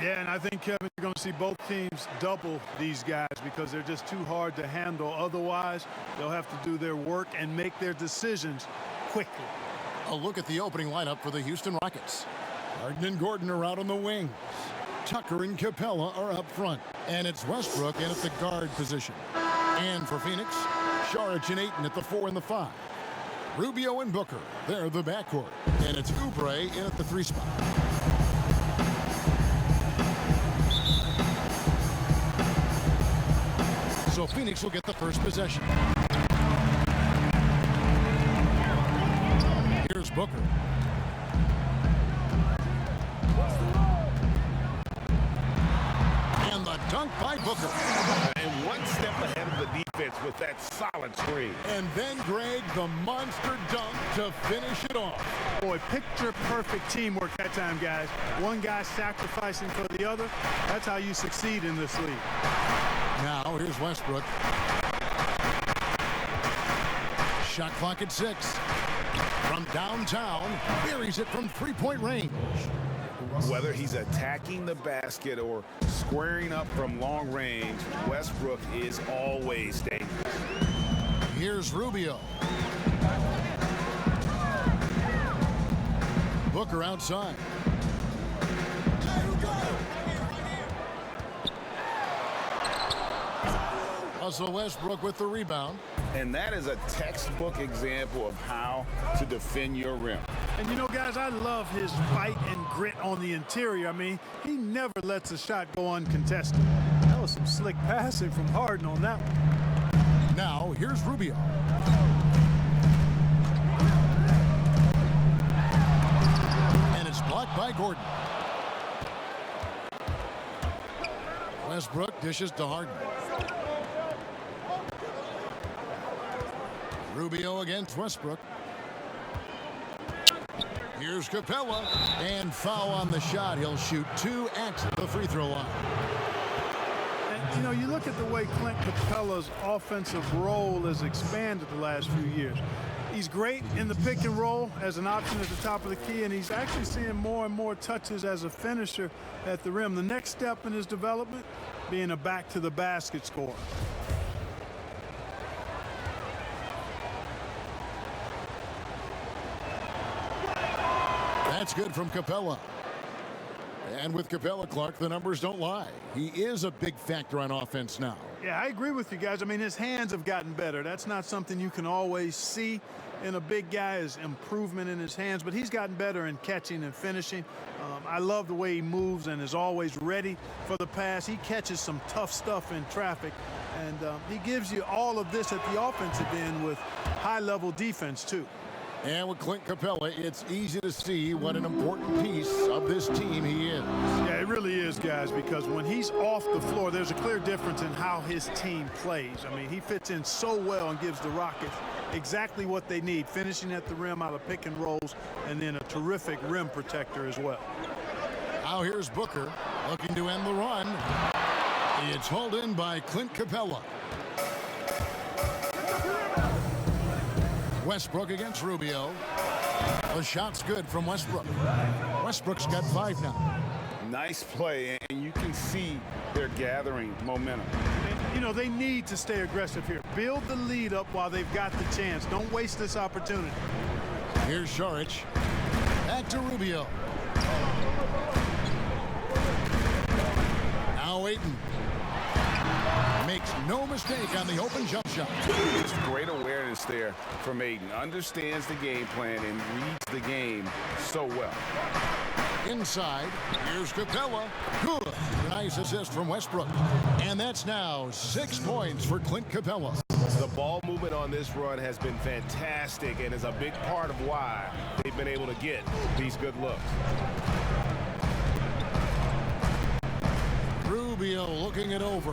Yeah, and I think, Kevin, you're going to see both teams double these guys because they're just too hard to handle. Otherwise, they'll have to do their work and make their decisions quickly. A look at the opening lineup for the Houston Rockets. Harden and Gordon are out on the wings. Tucker and Capella are up front. And it's Westbrook in at the guard position. And for Phoenix, Saric and Ayton at the 4 and the 5. Rubio and Booker, they're the backcourt. And it's Oubre in at the 3 spot. So Phoenix will get the first possession. Here's Booker. And the dunk by Booker. And one step ahead of the defense with that solid screen. And then Greg, the monster dunk to finish it off. Boy, picture-perfect teamwork that time, guys. One guy sacrificing for the other. That's how you succeed in this league. Now, here's Westbrook. Shot clock at 6. From downtown, buries it from three-point range. Whether he's attacking the basket or squaring up from long range, Westbrook is always dangerous. Here's Rubio. Booker outside. Russell Westbrook with the rebound. And that is a textbook example of how to defend your rim. And, you know, guys, I love his fight and grit on the interior. I mean, he never lets a shot go uncontested. That was some slick passing from Harden on that one. Now, here's Rubio. And it's blocked by Gordon. Westbrook dishes to Harden. Rubio against Westbrook. Here's Capella. And foul on the shot. He'll shoot 2 at the free throw line. And, you know, you look at the way Clint Capella's offensive role has expanded the last few years. He's great in the pick and roll as an option at the top of the key, and he's actually seeing more and more touches as a finisher at the rim. The next step in his development being a back-to-the-basket scorer. That's good from Capella. And with Capella, Clark, the numbers don't lie. He is a big factor on offense now. Yeah, I agree with you guys. I mean, his hands have gotten better. That's not something you can always see in a big guy, is improvement in his hands, but he's gotten better in catching and finishing. I love the way he moves and is always ready for the pass. He catches some tough stuff in traffic, and he gives you all of this at the offensive end with high-level defense, too. And with Clint Capella, it's easy to see what an important piece of this team he is. Yeah, it really is, guys, because when he's off the floor, there's a clear difference in how his team plays. I mean, he fits in so well and gives the Rockets exactly what they need, finishing at the rim out of pick and rolls, and then a terrific rim protector as well. Now here's Booker looking to end the run. It's hauled in by Clint Capella. Westbrook against Rubio. The shot's good from Westbrook. Westbrook's got 5 now. Nice play, and you can see they're gathering momentum. And, you know, they need to stay aggressive here. Build the lead up while they've got the chance. Don't waste this opportunity. Here's Saric. Back to Rubio. Now Ayton. Makes no mistake on the open jump shot. It's great awareness there from Ayton. Understands the game plan and reads the game so well. Inside, here's Capella. Good. Nice assist from Westbrook. And that's now 6 points for Clint Capella. The ball movement on this run has been fantastic and is a big part of why they've been able to get these good looks. Rubio looking it over.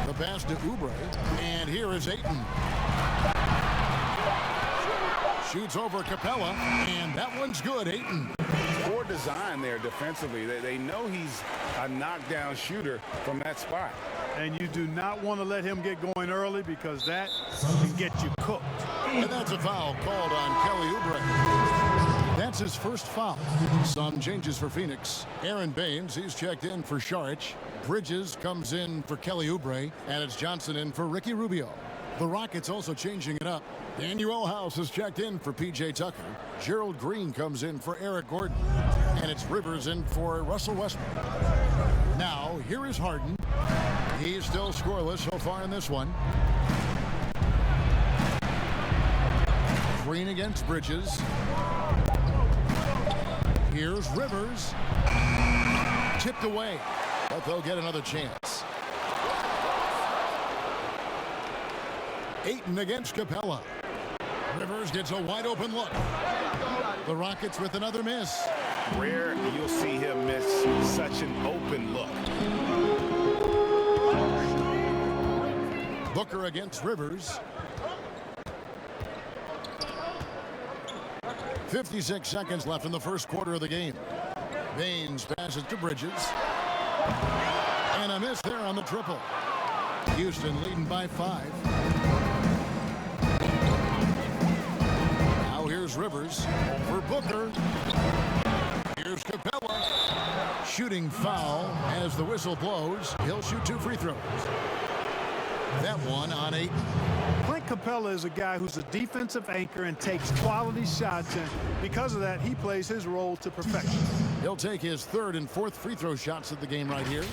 The pass to Oubre. And here is Ayton. Shoots over Capella. And that one's good, Ayton. Poor design there defensively. They know he's a knockdown shooter from that spot. And you do not want to let him get going early because that can get you cooked. And that's a foul called on Kelly Oubre. That's his first foul. Some changes for Phoenix. Aaron Baines, he's checked in for Saric. Bridges comes in for Kelly Oubre, and it's Johnson in for Ricky Rubio. The Rockets also changing it up. Daniel House is checked in for P.J. Tucker. Gerald Green comes in for Eric Gordon. And it's Rivers in for Russell Westbrook. Now, here is Harden. He's still scoreless so far in this one. Green against Bridges. Here's Rivers. Tipped away, but they'll get another chance. Ayton against Capella. Rivers gets a wide open look. The Rockets with another miss. Rare you'll see him miss such an open look. Booker against Rivers. 56 seconds left in the first quarter of the game. Baines passes to Bridges. And a miss there on the triple. Houston leading by 5. Now here's Rivers for Booker. Here's Capella. Shooting foul as the whistle blows. He'll shoot 2 free throws. That one on 8. Clint Capella is a guy who's a defensive anchor and takes quality shots, and because of that, he plays his role to perfection. He'll take his 3rd and 4th free throw shots at the game right here.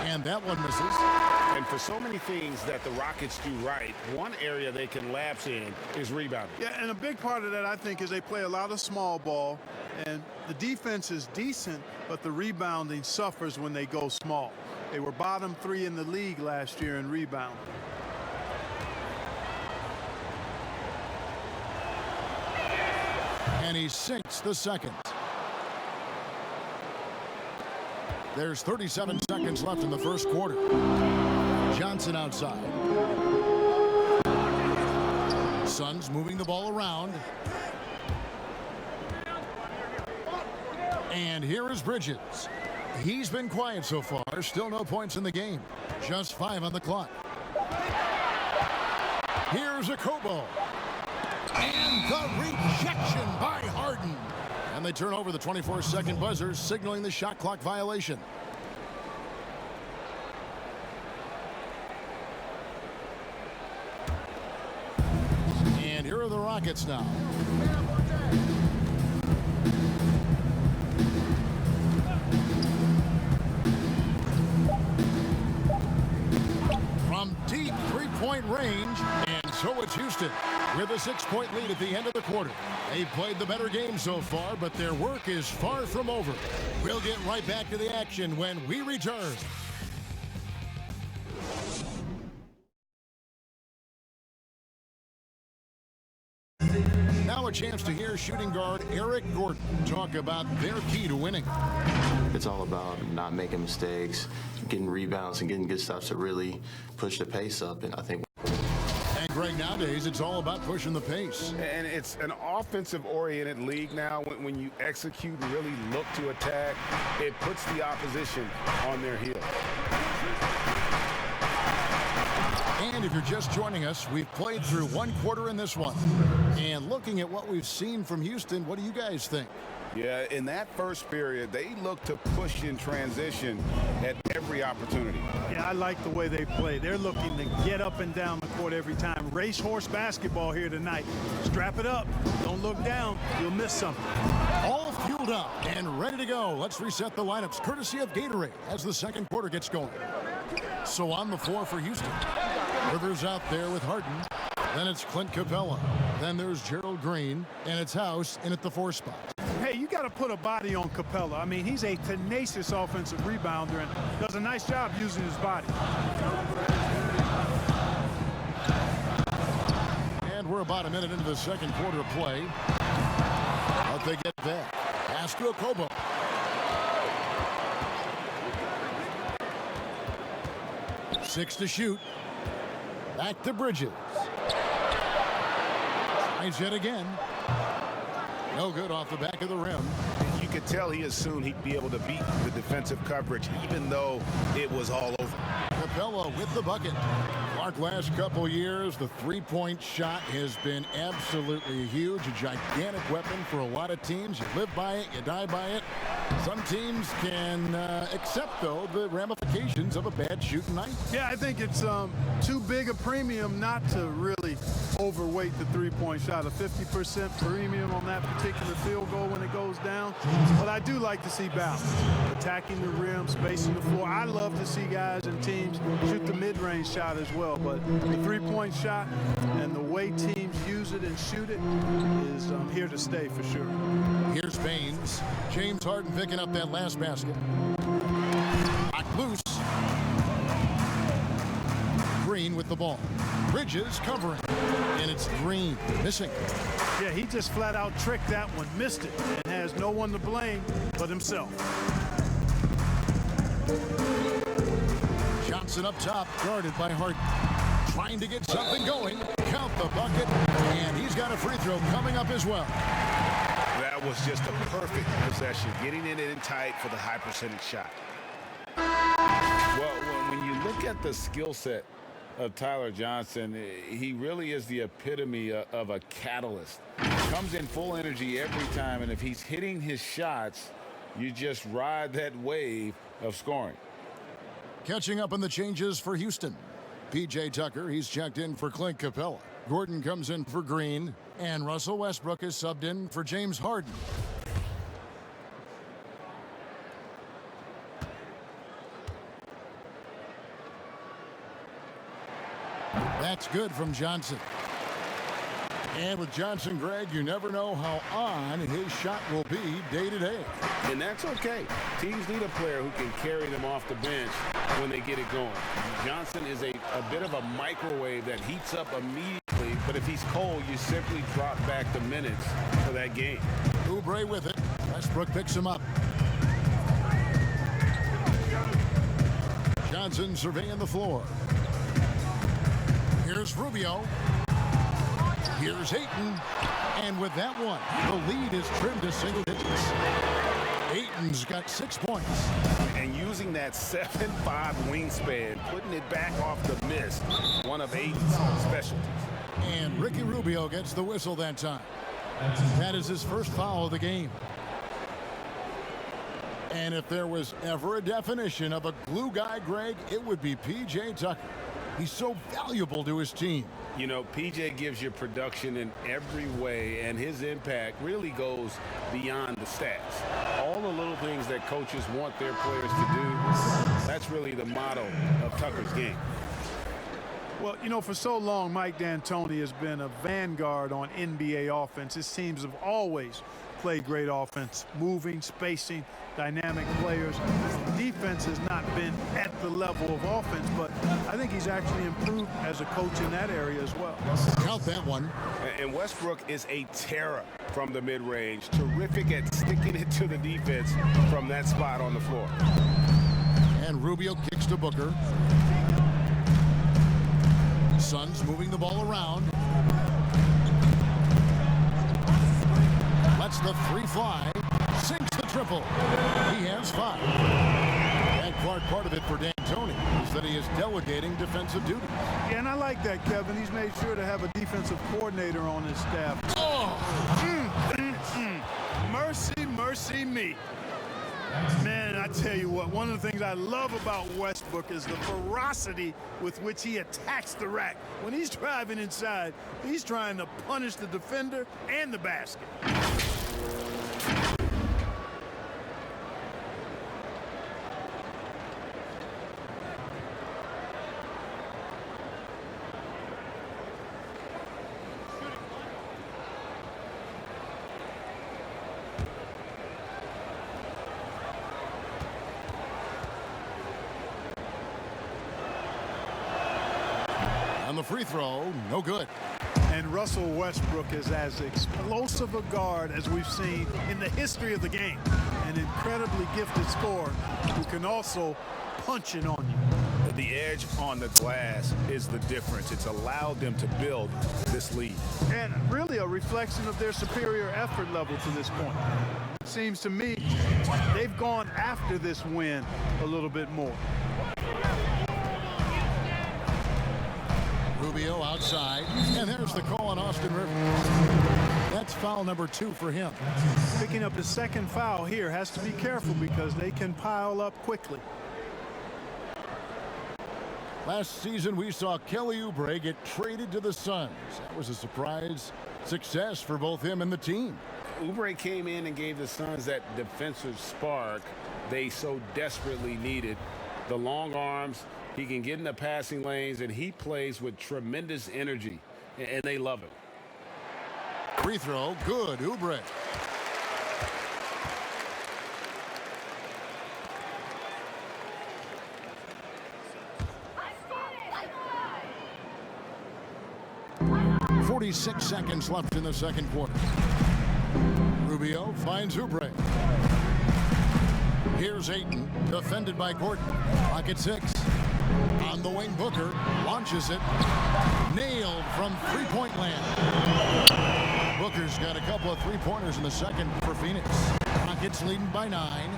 And that one misses. And for so many things that the Rockets do right, one area they can lapse in is rebounding. Yeah, and a big part of that, I think, is they play a lot of small ball, and the defense is decent, but the rebounding suffers when they go small. They were bottom 3 in the league last year in rebound. And he sinks the second. There's 37 seconds left in the first quarter. Johnson outside. Suns moving the ball around. And here is Bridges. He's been quiet so far. Still no points in the game. Just 5 on the clock. Here's a Kobo. And the rejection by Harden. And they turn over the 24-second buzzer, signaling the shot clock violation. And here are the Rockets now. From deep three-point range, and so it's Houston with a 6-point lead at the end of the quarter. They've played the better game so far, but their work is far from over. We'll get right back to the action when we return. Now a chance to hear shooting guard Eric Gordon talk about their key to winning. It's all about not making mistakes, getting rebounds, and getting good stops to really push the pace up. And I think. And Greg, nowadays it's all about pushing the pace. And it's an offensive-oriented league now. When you execute and really look to attack, it puts the opposition on their heels. And if you're just joining us, we've played through 1 quarter in this one. And looking at what we've seen from Houston, what do you guys think? Yeah, in that first period, they look to push in transition at every opportunity. Yeah, I like the way they play. They're looking to get up and down the court every time. Racehorse basketball here tonight. Strap it up. Don't look down. You'll miss something. All fueled up and ready to go. Let's reset the lineups courtesy of Gatorade as the second quarter gets going. So on the floor for Houston. Rivers out there with Harden. Then it's Clint Capella. Then there's Gerald Green. And it's House in at the 4 spot. Hey, you got to put a body on Capella. I mean, he's a tenacious offensive rebounder and does a nice job using his body. And we're about a minute into the second quarter of play. But they get that. Pass to Okobo. Six to shoot. Back to Bridges. Tries yet again. No good off the back of the rim. You could tell he assumed he'd be able to beat the defensive coverage, even though it was all over. Capella with the bucket. Clark, last couple years, the three-point shot has been absolutely huge, a gigantic weapon for a lot of teams. You live by it, you die by it. Some teams can accept, though, the ramifications of a bad shooting night. Yeah, I think it's too big a premium not to really overweight the three-point shot. A 50% premium on that particular field goal when it goes down. But I do like to see balance. Attacking the rim, spacing the floor. I love to see guys and teams shoot the mid-range shot as well. But the three-point shot and the way teams use it and shoot it is here to stay for sure. Here's Baines. James Harden picking up that last basket. Knocked loose. Green with the ball. Bridges covering. And it's Green missing. Yeah, he just flat out tricked that one, missed it, and has no one to blame but himself. Johnson up top, guarded by Harden. Trying to get something going. Count the bucket. And he's got a free throw coming up as well. That was just a perfect possession, getting it in tight for the high percentage shot. Well, when you look at the skill set of Tyler Johnson, he really is the epitome of a catalyst. Comes in full energy every time, and if he's hitting his shots, you just ride that wave of scoring. Catching up on the changes for Houston. P.J. Tucker, he's checked in for Clint Capella. Gordon comes in for Green, and Russell Westbrook is subbed in for James Harden. That's good from Johnson. And with Johnson, Greg, you never know how on his shot will be day to day. And that's okay. Teams need a player who can carry them off the bench when they get it going. Johnson is a bit of a microwave that heats up immediately, but if he's cold, you simply drop back the minutes for that game. Oubre with it. Westbrook picks him up. Johnson surveying the floor. Here's Rubio. Here's Ayton. And with that one, the lead is trimmed to single digits. Ayton's got 6 points. And using that 7'5" wingspan, putting it back off the miss, one of Ayton's specialties. And Ricky Rubio gets the whistle that time. That is his first foul of the game. And if there was ever a definition of a glue guy, Greg, it would be P.J. Tucker. He's so valuable to his team. You know, PJ gives you production in every way, and his impact really goes beyond the stats. All the little things that coaches want their players to do, that's really the motto of Tucker's game. Well, you know, for so long, Mike D'Antoni has been a vanguard on NBA offense. His teams have always played great offense, moving, spacing, dynamic players. Defense has not been at the level of offense, but I think he's actually improved as a coach in that area as well. Count that one. And Westbrook is a terror from the mid-range, terrific at sticking it to the defense from that spot on the floor. And Rubio kicks to Booker. Suns moving the ball around. Lets the three fly. Sinks the triple. He has 5. And part of it for D'Antoni is that he is delegating defensive duties. Yeah, and I like that, Kevin. He's made sure to have a defensive coordinator on his staff. Mercy, mercy me. Man, I tell you what, one of the things I love about Westbrook is the ferocity with which he attacks the rack. When he's driving inside, he's trying to punish the defender and the basket. On the free throw, no good. And Russell Westbrook is as explosive a guard as we've seen in the history of the game. An incredibly gifted scorer who can also punch it on you. But the edge on the glass is the difference. It's allowed them to build this lead. And really a reflection of their superior effort level to this point. Seems to me they've gone after this win a little bit more. Rubio outside, and there's the call on Austin Rivers. That's foul number 2 for him. Picking up his second foul here, has to be careful because they can pile up quickly. Last season, we saw Kelly Oubre get traded to the Suns. That was a surprise success for both him and the team. Oubre came in and gave the Suns that defensive spark they so desperately needed. The long arms, he can get in the passing lanes, and he plays with tremendous energy, and they love him. Free throw, good, Oubre. .46 seconds left in the second quarter. Rubio finds Oubre. Here's Ayton, defended by Gordon. Clock at 6. On the wing, Booker launches it. Nailed from three-point land. Booker's got a couple of three-pointers in the second for Phoenix. Rockets leading by 9.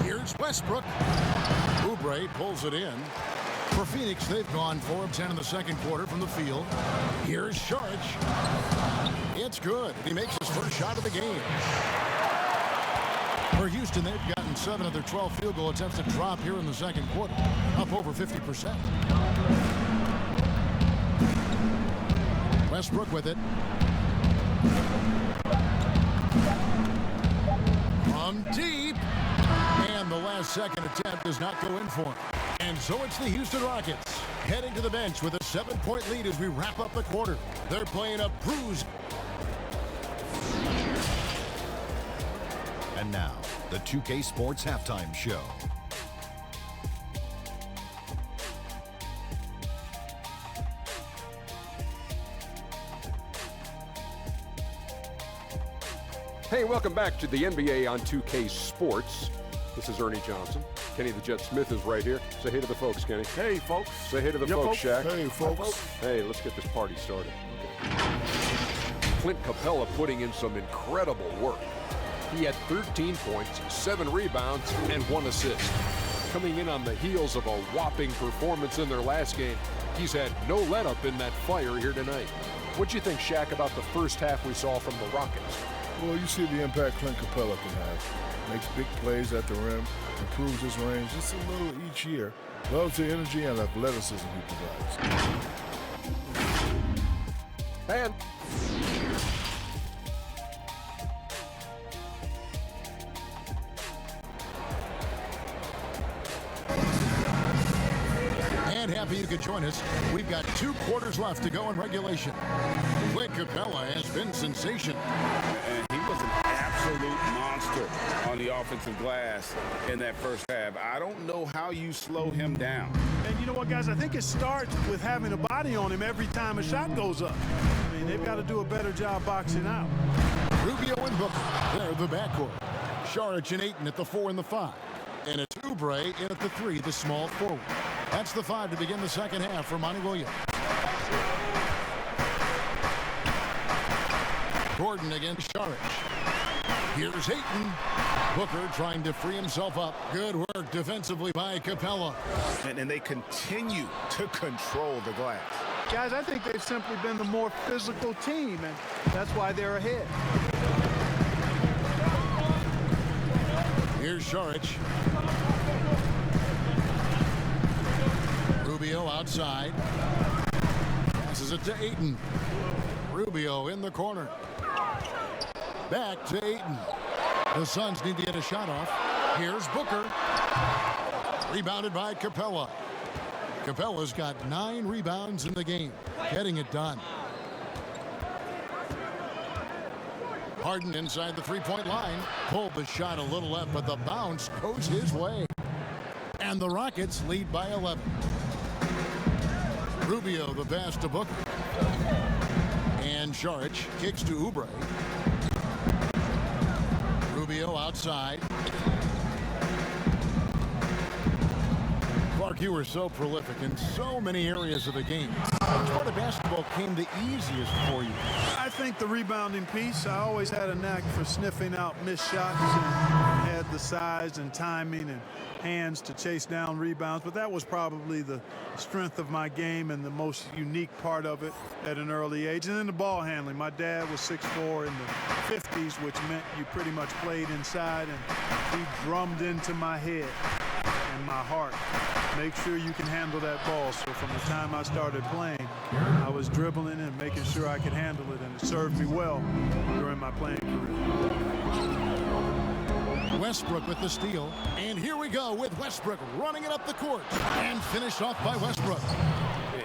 Here's Westbrook. Oubre pulls it in. For Phoenix, they've gone 4 of 10 in the second quarter from the field. Here's Saric. It's good. He makes his first shot of the game. For Houston, they've gotten 7 of their 12 field goal attempts to drop here in the second quarter, up over 50%. Westbrook with it. From deep. And the last second attempt does not go in for him. And so it's the Houston Rockets heading to the bench with a 7-point lead as we wrap up the quarter. They're playing a bruise. And now, the 2K Sports Halftime Show. Hey, welcome back to the NBA on 2K Sports. This is Ernie Johnson. Kenny the Jet Smith is right here. Say hey to the folks, Kenny. Hey, folks. Say hey to the folks, Shaq. Hey, folks. Hey, let's get this party started. Okay. Clint Capella putting in some incredible work. He had 13 points, 7 rebounds, and 1 assist. Coming in on the heels of a whopping performance in their last game, he's had no let-up in that fire here tonight. What'd you think, Shaq, about the first half we saw from the Rockets? Well, you see the impact Clint Capella can have. Makes big plays at the rim, improves his range just a little each year. Loves the energy and athleticism he provides. And happy you could join us. We've got 2 quarters left to go in regulation. Clint Capella has been sensational. And he was an absolute monster on the offensive glass in that first half. I don't know how you slow him down. And you know what, guys? I think it starts with having a body on him every time a shot goes up. I mean, they've got to do a better job boxing out. Rubio and Booker, they're the backcourt. Saric and Ayton at the 4 and the 5. And it's Oubre in at the 3, the small forward. That's the 5 to begin the second half for Monty Williams. Gordon against Saric. Here's Ayton. Booker trying to free himself up. Good work defensively by Capella. And they continue to control the glass. Guys, I think they've simply been the more physical team, and that's why they're ahead. Here's Saric. Rubio outside. Passes it to Ayton. Rubio in the corner. Back to Ayton. The Suns need to get a shot off. Here's Booker. Rebounded by Capella. Capella's got 9 rebounds in the game. Getting it done. Harden inside the 3-point line. Pulled the shot a little left, but the bounce goes his way. And the Rockets lead by 11. Rubio the pass to Booker. And Saric kicks to Oubre. Rubio outside. Westbrook, you were so prolific in so many areas of the game. Which part of basketball came the easiest for you? I think the rebounding piece. I always had a knack for sniffing out missed shots and had the size and timing and hands to chase down rebounds, but that was probably the strength of my game and the most unique part of it at an early age. And then the ball handling. My dad was 6'4" in the 50s, which meant you pretty much played inside, and he drummed into my head and my heart. Make sure you can handle that ball. So from the time I started playing, I was dribbling and making sure I could handle it, and it served me well during my playing career. Westbrook with the steal, and here we go with Westbrook running it up the court, and finished off by Westbrook.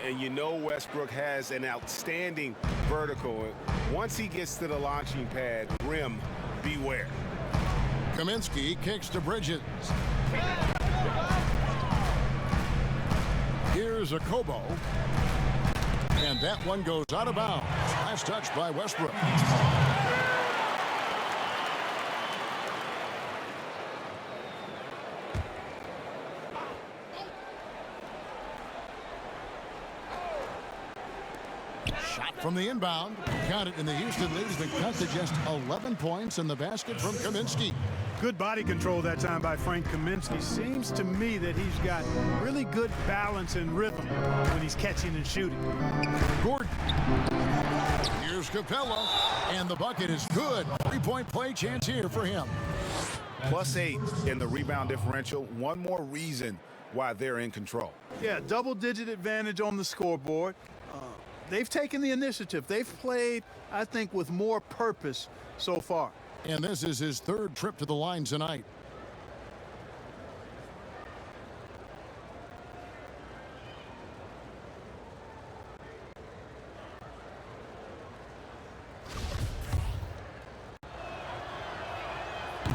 And you know Westbrook has an outstanding vertical. Once he gets to the launching pad, rim, beware. Kaminsky kicks to Bridges. Here's a Kobo. And that one goes out of bounds. Last touch by Westbrook. Shot from the inbound. Got it, and the Houston lead has been cut to just 11 points in the basket from Kaminsky. Good body control that time by Frank Kaminsky. Seems to me that he's got really good balance and rhythm when he's catching and shooting. Gordon. Here's Capella, and the bucket is good. 3-point play chance here for him. +8 in the rebound differential. One more reason why they're in control. Yeah, double-digit advantage on the scoreboard. They've taken the initiative. They've played, I think, with more purpose so far. And this is his third trip to the line tonight.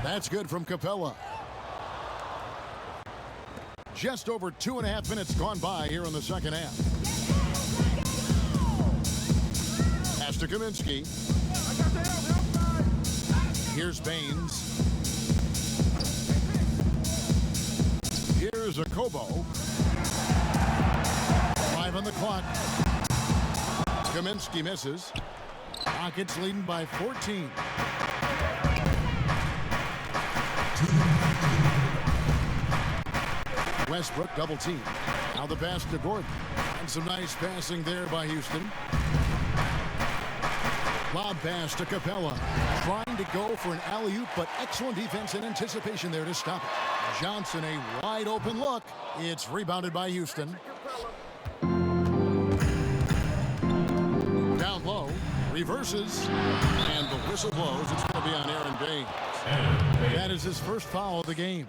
That's good from Capella. Just over 2.5 minutes gone by here in the second half. Pass to Kaminsky. Here's Baines. Here's a Kobo. 5 on the clock. Kaminsky misses. Rockets leading by 14. Westbrook double team. Now the pass to Gordon. And some nice passing there by Houston. Lob pass to Capella. Trying to go for an alley-oop, but excellent defense and anticipation there to stop it. Johnson, a wide open look. It's rebounded by Houston. Down low. Reverses. And the whistle blows. It's going to be on Aaron Baines. That is his first foul of the game.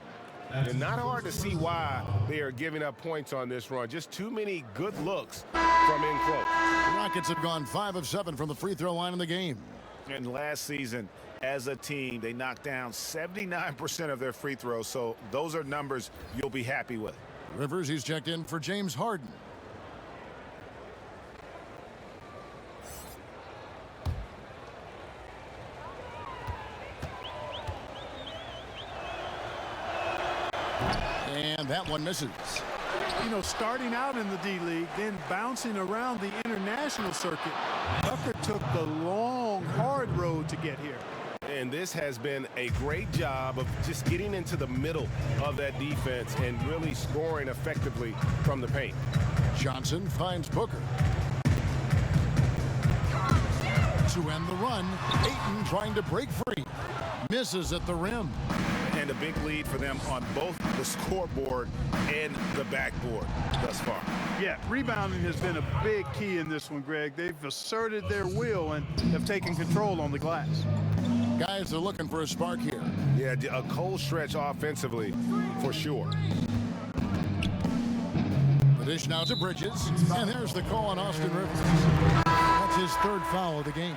And not hard to see why they are giving up points on this run. Just too many good looks from in close. The Rockets have gone 5 of 7 from the free throw line in the game. And last season, as a team, they knocked down 79% of their free throws. So those are numbers you'll be happy with. Rivers, he's checked in for James Harden. And that one misses. You know, starting out in the D-League, then bouncing around the international circuit, Tucker took the long, hard road to get here. And this has been a great job of just getting into the middle of that defense and really scoring effectively from the paint. Johnson finds Booker. To end the run, Ayton trying to break free. Misses at the rim. And a big lead for them on both the scoreboard and the backboard thus far. Yeah, rebounding has been a big key in this one, Greg. They've asserted their will and have taken control on the glass. Guys are looking for a spark here. Yeah, a cold stretch offensively for sure. The dish now to Bridges. And there's the call on Austin Rivers. That's his third foul of the game.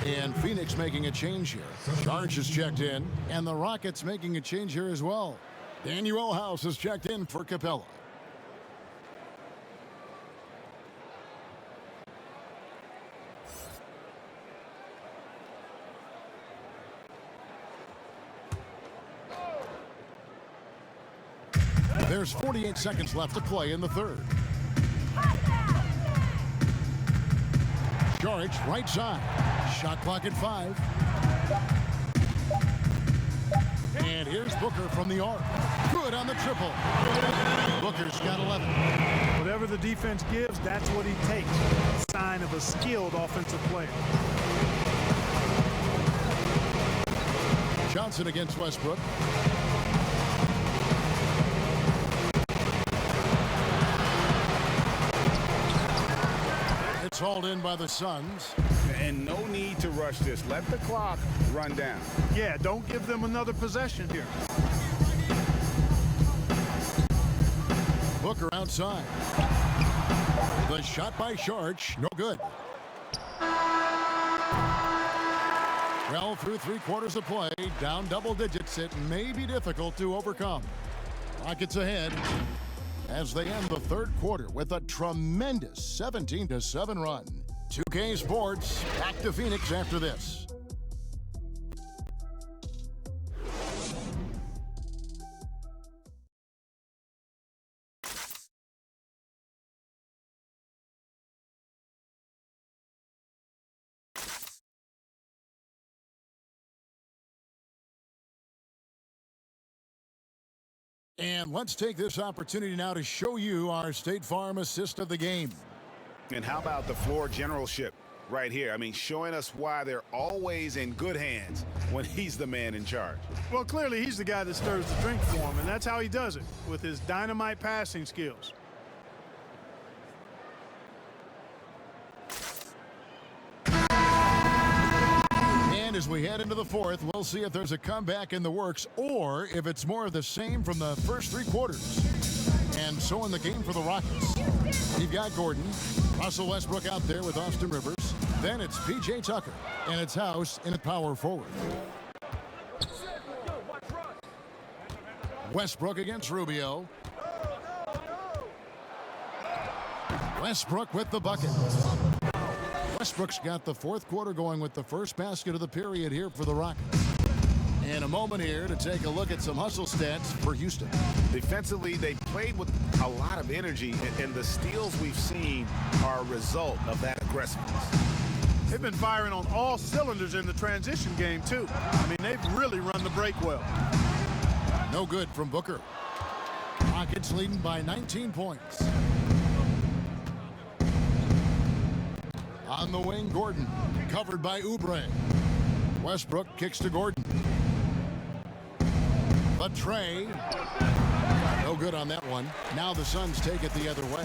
And Phoenix making a change here. Charge is checked in. And the Rockets making a change here as well. Daniel House is checked in for Capella. There's 48 seconds left to play in the third. George, right side. Shot clock at 5. And here's Booker from the arc. Good on the triple. Booker's got 11. Whatever the defense gives, that's what he takes. A sign of a skilled offensive player. Johnson against Westbrook. It's hauled in by the Suns. And no need to rush this. Let the clock run down. Yeah, don't give them another possession here. Booker outside. The shot by Sharch, no good. Well, through 3/4 of play, down double digits, it may be difficult to overcome. Rockets ahead as they end the third quarter with a tremendous 17-7 run. 2K Sports, back to Phoenix after this. And let's take this opportunity now to show you our State Farm assist of the game. And how about the floor generalship right here? I mean, showing us why they're always in good hands when he's the man in charge. Well, clearly he's the guy that stirs the drink for him, and that's how he does it, with his dynamite passing skills. And as we head into the fourth, we'll see if there's a comeback in the works or if it's more of the same from the first 3 quarters. And so in the game for the Rockets, you've got Gordon, Russell Westbrook out there with Austin Rivers. Then it's P.J. Tucker, and it's House in at power forward. Westbrook against Rubio. Westbrook with the bucket. Westbrook's got the fourth quarter going with the first basket of the period here for the Rockets. And a moment here to take a look at some hustle stats for Houston. Defensively, they played with a lot of energy, and the steals we've seen are a result of that aggressiveness. They've been firing on all cylinders in the transition game, too. I mean, they've really run the break well. No good from Booker. Rockets leading by 19 points. On the wing, Gordon, covered by Oubre. Westbrook kicks to Gordon. The tray. No good on that one. Now the Suns take it the other way.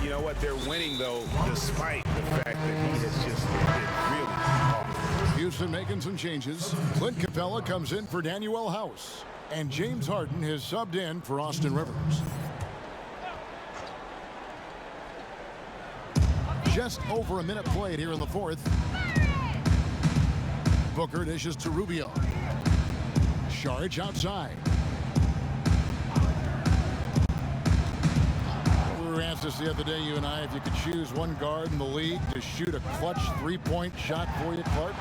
You know what? They're winning, though, despite the fact that he has just been really off. Houston making some changes. Clint Capella comes in for Danuel House. And James Harden has subbed in for Austin Rivers. Just over a minute played here in the fourth. Booker dishes to Rubio. Sharge outside. We were asked this the other day, you and I, if you could choose one guard in the league to shoot a clutch three-point shot for you, Clark,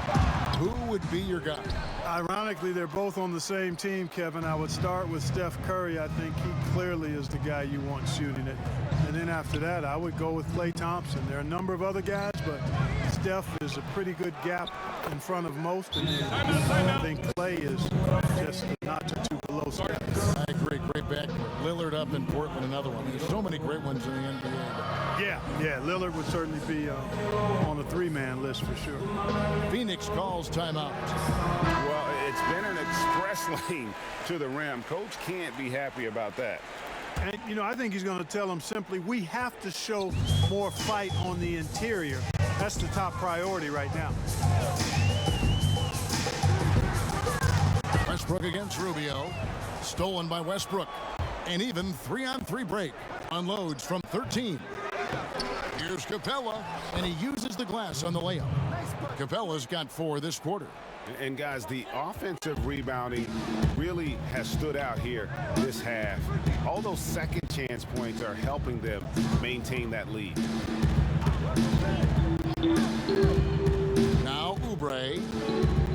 who would be your guy? Ironically, they're both on the same team, Kevin. I would start with Steph Curry. I think he clearly is the guy you want shooting it. And then after that, I would go with Klay Thompson. There are a number of other guys, but Steph is a pretty good gap in front of most. And I think Klay is just a notch or two below Steph. I agree. Great back. Lillard up in Portland, another one. There's so many great ones in the NBA. Yeah, Lillard would certainly be on a 3-man list for sure. Phoenix calls timeout. Well, it's been an express lane to the rim. Coach can't be happy about that. And, you know, I think he's going to tell them simply, we have to show more fight on the interior. That's the top priority right now. Westbrook against Rubio. Stolen by Westbrook. An even 3-on-3 break. Unloads from 13. Here's Capella, and he uses the glass on the layup. Capella's got 4 this quarter. And guys, the offensive rebounding really has stood out here this half. All those second chance points are helping them maintain that lead. Now Oubre.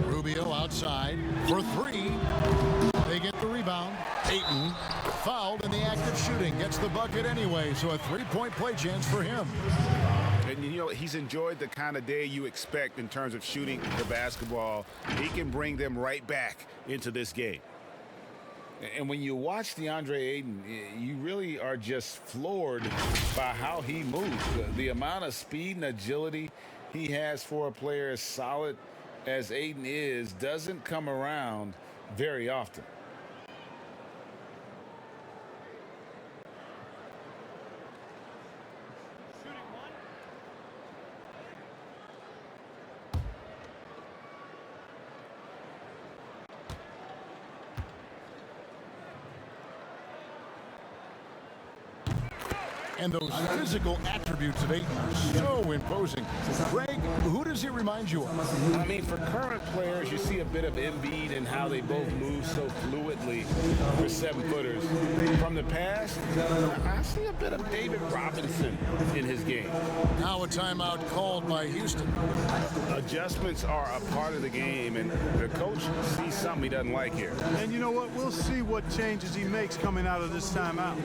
Rubio outside for 3. They get the rebound. Ayton fouled in the act of shooting. Gets the bucket anyway, so a three-point play chance for him. And, you know, he's enjoyed the kind of day you expect in terms of shooting the basketball. He can bring them right back into this game. And when you watch DeAndre Ayton, you really are just floored by how he moves. The amount of speed and agility he has for a player as solid as Ayton is doesn't come around very often. And those physical attributes of Ayton are so imposing. Greg, who does he remind you of? I mean, for current players, you see a bit of Embiid and how they both move so fluidly for 7-footers. From the past, I see a bit of David Robinson in his game. Now a timeout called by Houston. Adjustments are a part of the game, and the coach sees something he doesn't like here. And you know what? We'll see what changes he makes coming out of this timeout.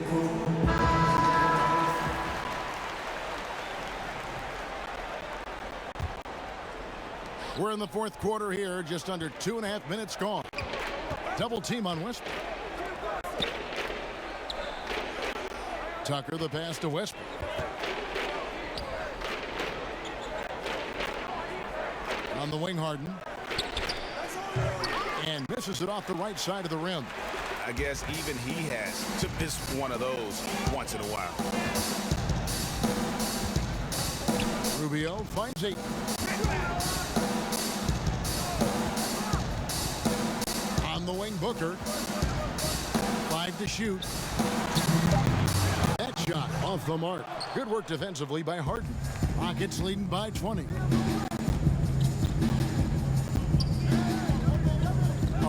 We're in the fourth quarter here, just under 2.5 minutes gone. Double team on Westbrook. Tucker, the pass to Westbrook. On the wing, Harden. And misses it off the right side of the rim. I guess even he has to miss one of those once in a while. Rubio finds Ayton. On the wing, Booker. 5 to shoot. That shot off the mark. Good work defensively by Harden. Rockets leading by 20.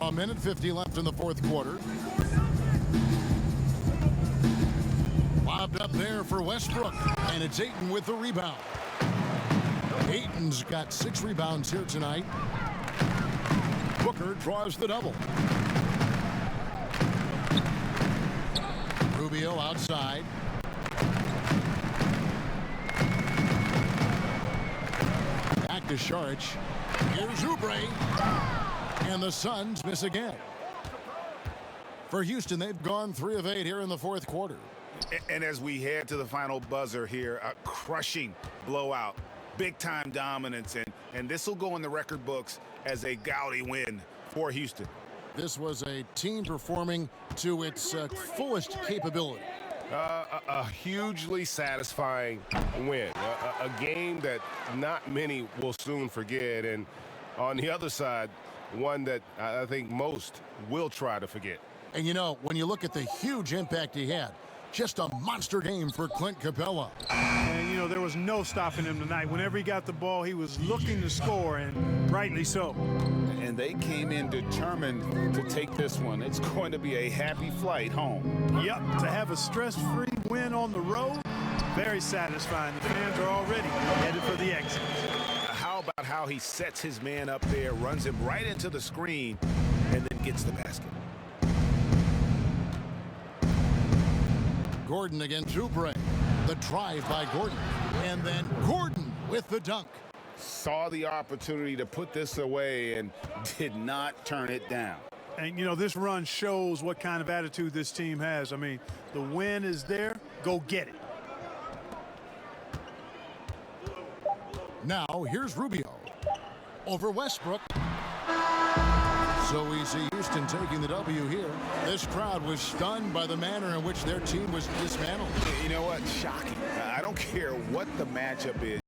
A minute 50 left in the fourth quarter. Lobbed up there for Westbrook. And it's Ayton with the rebound. Ayton's got 6 rebounds here tonight. Booker draws the double. Rubio outside. Back to Saric. Here's Oubre. And the Suns miss again. For Houston, they've gone 3 of 8 here in the fourth quarter. And as we head to the final buzzer here, a crushing blowout. Big-time dominance, and this will go in the record books as a gaudy win for Houston. This was a team performing to its fullest capability. A hugely satisfying win. A game that not many will soon forget. And on the other side, one that I think most will try to forget. And, you know, when you look at the huge impact he had, just a monster game for Clint Capella. And, you know, there was no stopping him tonight. Whenever he got the ball, he was looking to score, and rightly so. And they came in determined to take this one. It's going to be a happy flight home. Yep, to have a stress-free win on the road, very satisfying. The fans are already headed for the exit. How about how he sets his man up there, runs him right into the screen, and then gets the basket. Gordon against Oubre. The drive by Gordon. And then Gordon with the dunk. Saw the opportunity to put this away and did not turn it down. And, you know, this run shows what kind of attitude this team has. I mean, the win is there. Go get it. Now, here's Rubio. Over Westbrook. So we see Houston taking the W here. This crowd was stunned by the manner in which their team was dismantled. You know what? Shocking. I don't care what the matchup is.